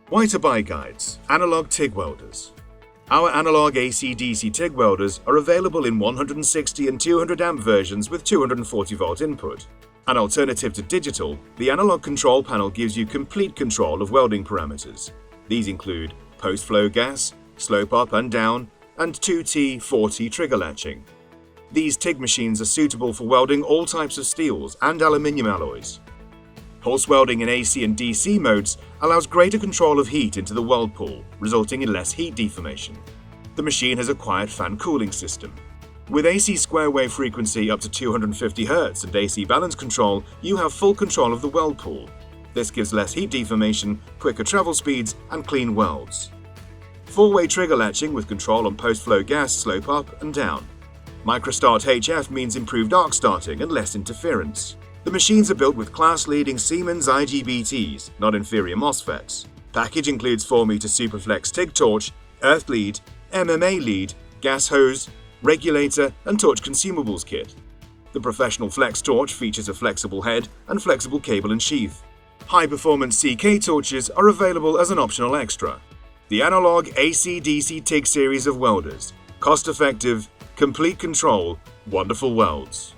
Why to buy guides, Analogue TIG welders. Our analog AC/DC TIG welders are available in 160 and 200 amp versions with 240 volt input. An alternative to digital, the analog control panel gives you complete control of welding parameters. These include post-flow gas, slope up and down, and 2T, 4T trigger latching. These TIG machines are suitable for welding all types of steels and aluminium alloys. Pulse welding in AC and DC modes allows greater control of heat into the weld pool, resulting in less heat deformation. The machine has a quiet fan cooling system. With AC square wave frequency up to 250 Hz and AC balance control, you have full control of the weld pool. This gives less heat deformation, quicker travel speeds, and clean welds. 4-way trigger latching with control on post-flow gas, slope up and down. Microstart HF means improved arc starting and less interference. The machines are built with class-leading Siemens IGBTs, not inferior MOSFETs. Package includes 4-meter Superflex TIG torch, earth lead, MMA lead, gas hose, regulator, and torch consumables kit. The professional Flex torch features a flexible head and flexible cable and sheath. High-performance CK torches are available as an optional extra. The Analog AC/DC TIG series of welders. Cost-effective, complete control, wonderful welds.